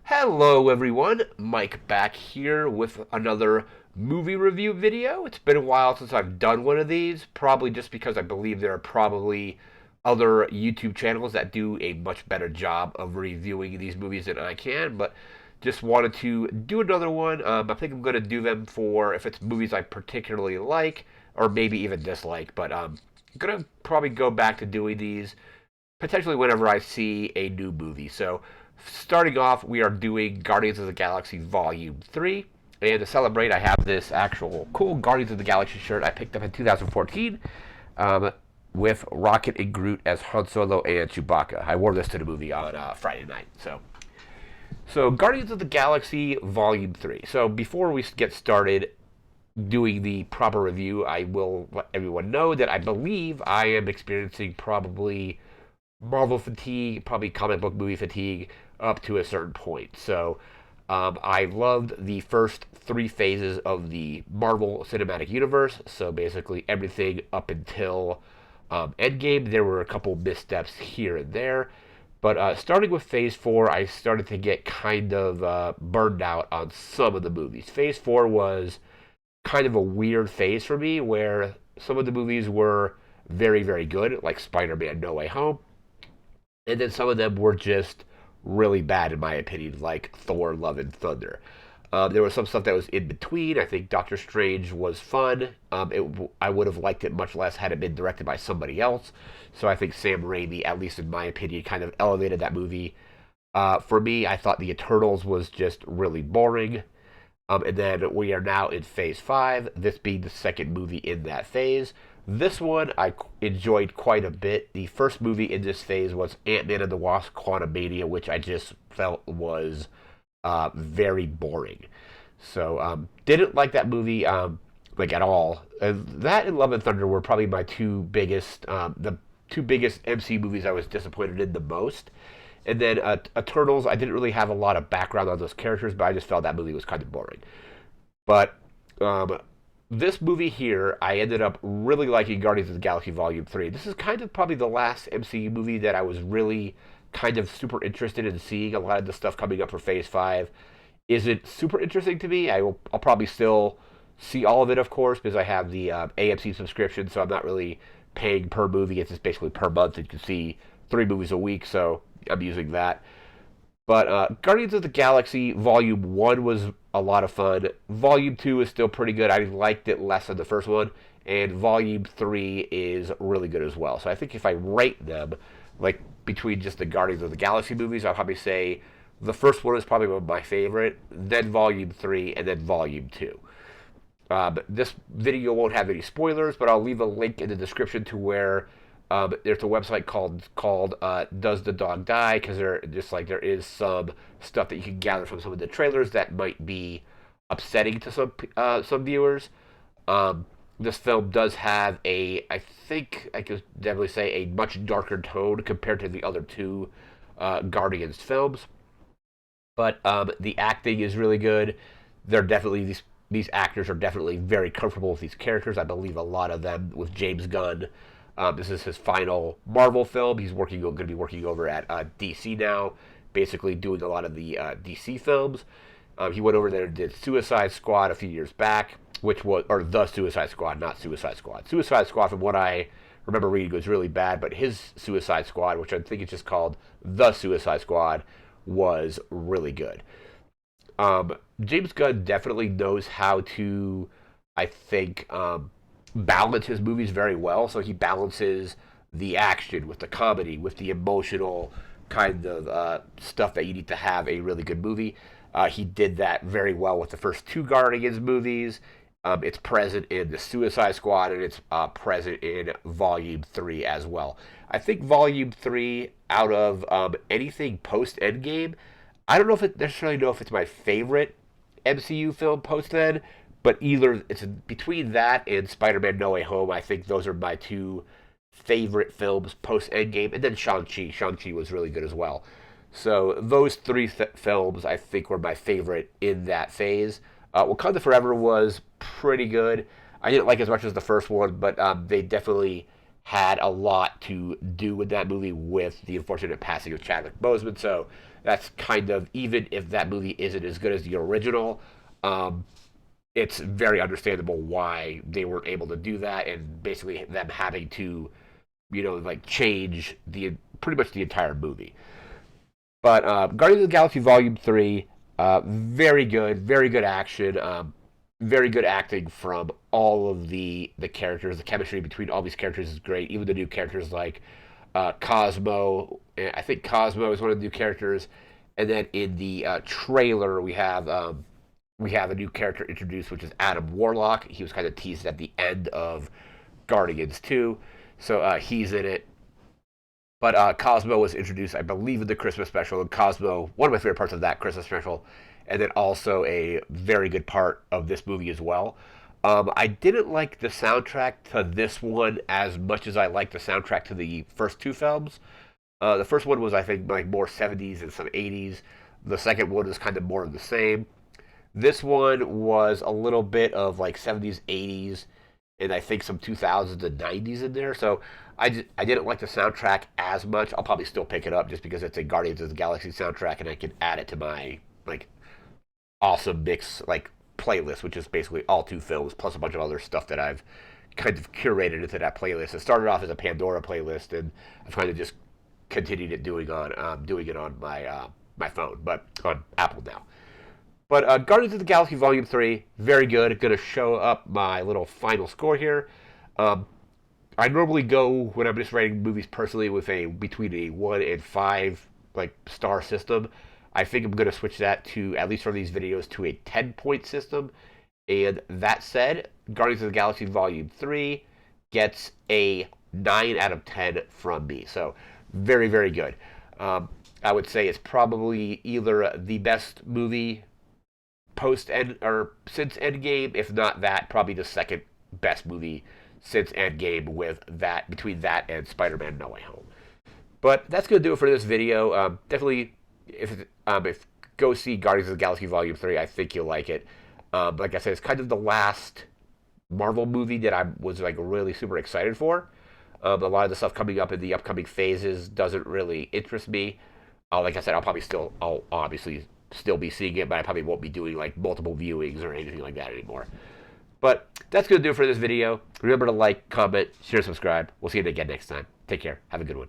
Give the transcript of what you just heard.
Hello everyone, Mike back here with another movie review video. It's been a while since I've done one of these, probably just because I believe there are probably other YouTube channels that do a much better job of reviewing these movies than I can, but just wanted to do another one. I think I'm going to do them for if it's movies I particularly like, or maybe even dislike, but I'm going to probably go back to doing these potentially whenever I see a new movie. So, starting off, we are doing Guardians of the Galaxy Volume 3. And to celebrate, I have this actual cool Guardians of the Galaxy shirt I picked up in 2014 with Rocket and Groot as Han Solo and Chewbacca. I wore this to the movie on Friday night. So Guardians of the Galaxy Volume 3. So, before we get started doing the proper review, I will let everyone know that I believe I am experiencing probably Marvel fatigue, probably comic book movie fatigue up to a certain point. So I loved the first three phases of the Marvel Cinematic Universe. So basically everything up until Endgame. There were a couple missteps here and there. But starting with Phase 4, I started to get kind of burned out on some of the movies. Phase 4 was kind of a weird phase for me where some of the movies were very, very good, like Spider Man No Way Home, and then some of them were just really bad in my opinion, like Thor: Love and Thunder. There was some stuff that was in between. I think Doctor Strange was fun. I would have liked it much less had it been directed by somebody else. So I think Sam Raimi, at least in my opinion, kind of elevated that movie. For me, I thought the Eternals was just really boring. And then we are now in Phase 5, this being the second movie in that phase. This one I enjoyed quite a bit. The first movie in this phase was Ant-Man and the Wasp: Quantumania, which I just felt was very boring. So didn't like that movie like at all. That and Love and Thunder were probably my the two biggest MC movies I was disappointed in the most. And then Eternals, I didn't really have a lot of background on those characters, but I just felt that movie was kind of boring. But um, this movie here, I ended up really liking Guardians of the Galaxy Volume 3. This is kind of probably the last MCU movie that I was really kind of super interested in seeing. A lot of the stuff coming up for Phase 5 isn't super interesting to me. I'll probably still see all of it, of course, because I have the AMC subscription, so I'm not really paying per movie. It's just basically per month. You can see three movies a week, so I'm using that. But Guardians of the Galaxy Volume 1 was a lot of fun. Volume 2 is still pretty good. I liked it less than the first one. And Volume 3 is really good as well. So I think if I rate them, like between just the Guardians of the Galaxy movies, I'll probably say the first one is probably one of my favorite, then Volume 3, and then Volume 2. This video won't have any spoilers, but I'll leave a link in the description to where there's a website called Does the Dog Die? Because there is some stuff that you can gather from some of the trailers that might be upsetting to some viewers. This film does have I think I could definitely say a much darker tone compared to the other two Guardians films. But the acting is really good. They're definitely these actors are definitely very comfortable with these characters. I believe a lot of them with James Gunn. This is his final Marvel film. He's going to be working over at DC now, basically doing a lot of the DC films. He went over there and did Suicide Squad a few years back, which was or the Suicide Squad, not Suicide Squad. Suicide Squad, from what I remember reading, was really bad, but his Suicide Squad, which I think is just called the Suicide Squad, was really good. James Gunn definitely knows how to, I think, balance his movies very well. So he balances the action with the comedy, with the emotional kind of stuff that you need to have a really good movie. He did that very well with the first two Guardians movies. It's present in the Suicide Squad, and it's present in Volume 3 as well. I think Volume 3, out of anything post Endgame, I don't know if it necessarily know if it's my favorite MCU film post then, but either it's between that and Spider-Man No Way Home. I think those are my two favorite films post Endgame, and then Shang-Chi. Shang-Chi was really good as well. So those three films I think were my favorite in that phase. Wakanda Forever was pretty good. I didn't like it as much as the first one, but they definitely had a lot to do with that movie with the unfortunate passing of Chadwick Boseman. So that's kind of, even if that movie isn't as good as the original, um, it's very understandable why they weren't able to do that, and basically them having to, like change the pretty much the entire movie. But Guardians of the Galaxy Volume 3, very good action, very good acting from all of the characters. The chemistry between all these characters is great. Even the new characters like Cosmo. I think Cosmo is one of the new characters. And then in the trailer, we have a new character introduced, which is Adam Warlock. He was kind of teased at the end of Guardians 2, so he's in it. But Cosmo was introduced, I believe, in the Christmas special. And Cosmo, one of my favorite parts of that Christmas special, and then also a very good part of this movie as well. I didn't like the soundtrack to this one as much as I liked the soundtrack to the first two films. The first one was, I think, like more 70s and some 80s. The second one was kind of more of the same. This one was a little bit of like 70s, 80s, and I think some 2000s and 90s in there. So I didn't like the soundtrack as much. I'll probably still pick it up just because it's a Guardians of the Galaxy soundtrack, and I can add it to my like awesome mix like playlist, which is basically all two films plus a bunch of other stuff that I've kind of curated into that playlist. It started off as a Pandora playlist, and I've kind of just continued it doing it on my phone, but on Apple now. But Guardians of the Galaxy Volume 3, very good. Going to show up my little final score here. Um, I normally go, when I'm just rating movies personally, with a between a 1 and 5 like star system. I think I'm going to switch that to, at least for these videos, to a 10-point system. And that said, Guardians of the Galaxy Volume 3 gets a 9 out of 10 from me. So, very, very good. I would say it's probably either the best movie post end or since Endgame, if not that, probably the second best movie since Endgame, with that between that and Spider-Man: No Way Home. But that's gonna do it for this video. Definitely, if go see Guardians of the Galaxy Volume 3, I think you'll like it. Like I said, it's kind of the last Marvel movie that I was like really super excited for. A lot of the stuff coming up in the upcoming phases doesn't really interest me. Like I said, I'll obviously still be seeing it, but I probably won't be doing like multiple viewings or anything like that anymore. But that's going to do it for this video. Remember to like, comment, share, subscribe. We'll see you again next time. Take care. Have a good one.